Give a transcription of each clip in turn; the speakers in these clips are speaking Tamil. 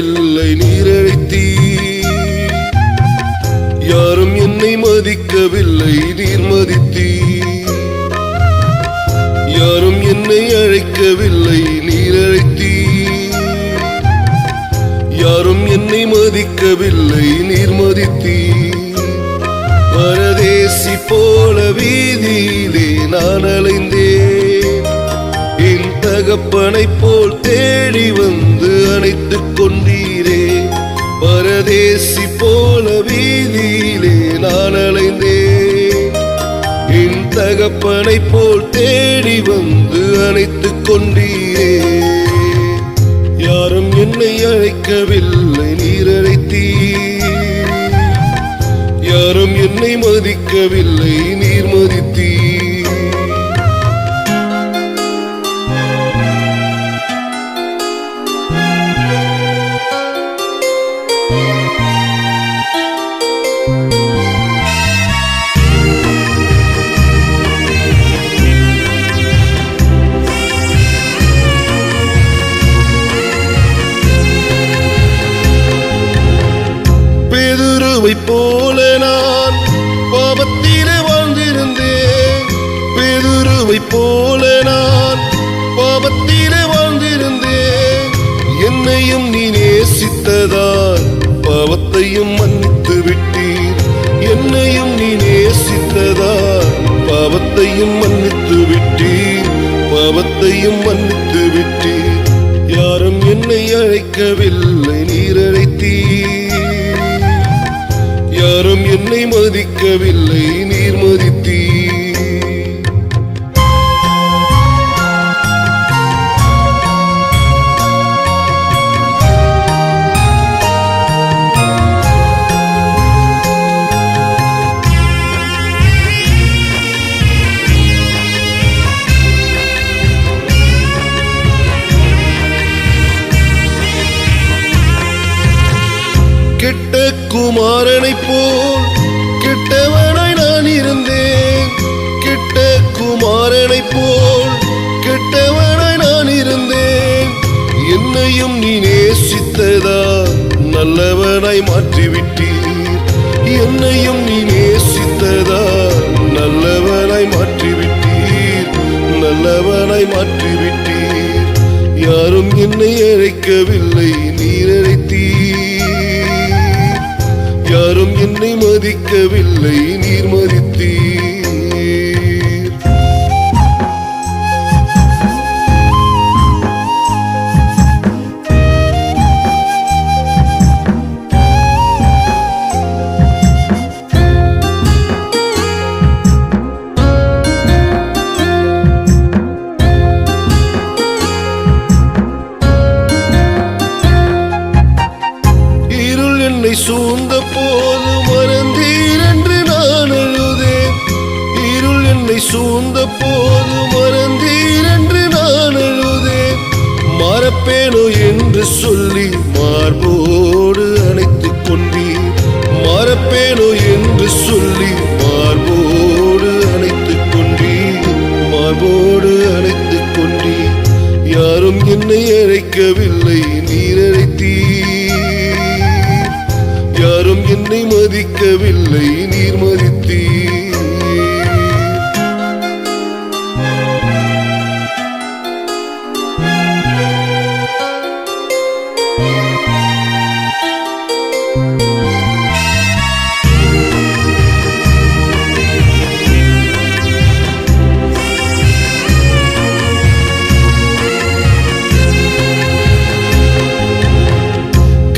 மதிக்கவில்லை நீர் அழைத்தீர். யாரும் என்னை மதிக்கவில்லை நீர் மதித்தீர். யாரும் என்னை அழைக்கவில்லை நீர் அழைத்தீர். யாரும் என்னை மதிக்கவில்லை நீர் மதித்தீர். பரதேசி போல வீதியிலே நான் அலைந்தேன். என் தகப்பனை போல் தேடி வந்து அணைத்துக் கொண்டீரே. பரதேசி போல வீதியிலே நான் அலைந்தேன். என் தகப்பனை போல் தேடி வந்து அணைத்துக் கொண்டீரே. யாரும் என்னை அழைக்கவில்லை நீர் அழைத்தீர். யாரும் என்னை மதிக்கவில்லை நீர் மதித்தீர். பேதுருவை போல நான் பாவத்திலே வாழ்ந்திருந்தேன். பேதுருவை போல நான் பாவத்திலே வாழ்ந்திருந்தேன். என்னையும் நீ நேசித்ததால் பாவத்தையும் மன்னித்து விட்டீர். என்னையும் நீ நேசித்ததால் பாவத்தையும் மன்னித்து விட்டீர். பாவத்தையும் மன்னித்து விட்டீர். யாரும் என்னை அழைக்கவில்லை நீர் அழைத்தீர். யாரும் என்னை மதிக்கவில்லை நீர் மதித்தீர். கெட்ட குமாரனை போல் கெட்டவனாய் நான் இருந்தேன். கெட்ட குமாரனை போல் கெட்டவனாய் நான் இருந்தேன். என்னையும் நீ நேசித்ததால் நல்லவனாய் மாற்றிவிட்டீர். என்னையும் நீ நேசித்ததால் நல்லவனாய் மாற்றிவிட்டீர். நல்லவனாய் மாற்றிவிட்டீர். யாரும் என்னை அழைக்கவில்லை நீர் அழைத்தீர். யாரும் என்னை மதிக்கவில்லை நீர் மதித்தீர். இருள் என்னை சூழ்ந்த போது மறந்தீர் என்று நான் அழுதேன். இருள் என்னை சூழ்ந்த போது மறந்தீர் என்று நான் அழுதேன். மறப்பேனோ என்று சொல்லி மார்போடு அணைத்துக் கொண்டீர். மறப்பேனோ என்று சொல்லி மார்போடு அணைத்துக் கொண்டீர். மார்போடு அணைத்துக் கொண்டீர். யாரும் என்னை அழைக்கவில்லை நீர் அழைத்தீர். யாரும் என்னை மதிக்கவில்லை நீர் மதித்தீர்.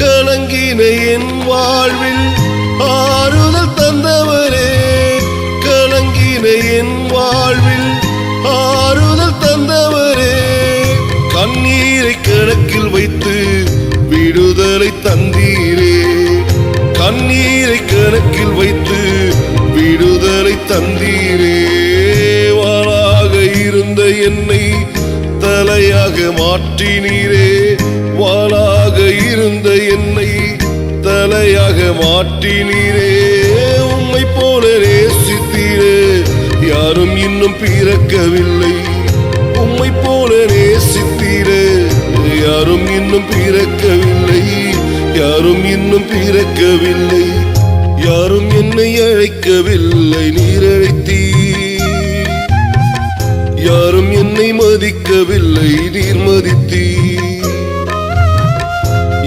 கலங்கின என் வாழ்வில் ஆறுதல் தந்தவரே. கலங்கின என் வாழ்வில் ஆறுதல் தந்தவரே. கண்ணீரை கணக்கில் வைத்து விடுதலை தந்தீரே. கண்ணீரை கணக்கில் வைத்து விடுதலை தந்தீரே. வாளாக இருந்த என்னை தலையாக மாற்றினீரே. வாளாக இருந்த என்னை தலையாக மாற்றினீரே. உம்மை போல நேசித்தீரே. யாரும் இன்னும் பிறக்கவில்லை. உம்மை போல நேசித்தீரே. யாரும் இன்னும் பிறக்கவில்லை, யாரும் இன்னும் பிறக்கவில்லை. யாரும் என்னை அழைக்கவில்லை, நீர் அழைத்தீர். யாரும் என்னை மதிக்கவில்லை, நீர் மதித்தீர்.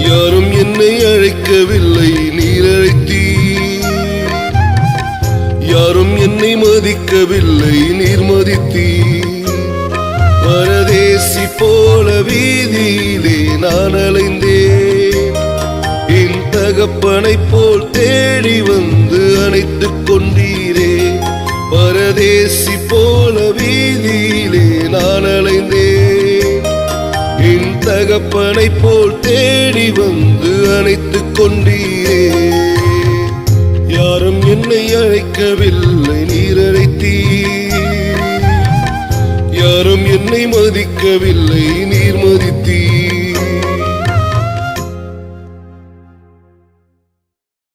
யாரும் என்னை அழைக்கவில்லை, நீர் அழைத்தீர். யாரும் என்னை மதிக்கவில்லை, நீர் மதித்தீர். பரதேசி போல வீதியிலே நான் அலைந்தேன், என் தகப்பனைப் போல் தேடி வந்து அணைத்துக் கொண்டீரே. பரதேசி போல வீதியிலே நான் அலைந்தேன், என் தகப்பனைப் போல் தேடி வந்து அணைத்துக் கொண்டீரே. யாரும் என்னை அழைக்கவில்லை, நீர் அழைத்தீர். யாரும் என்னை மதிக்கவில்லை,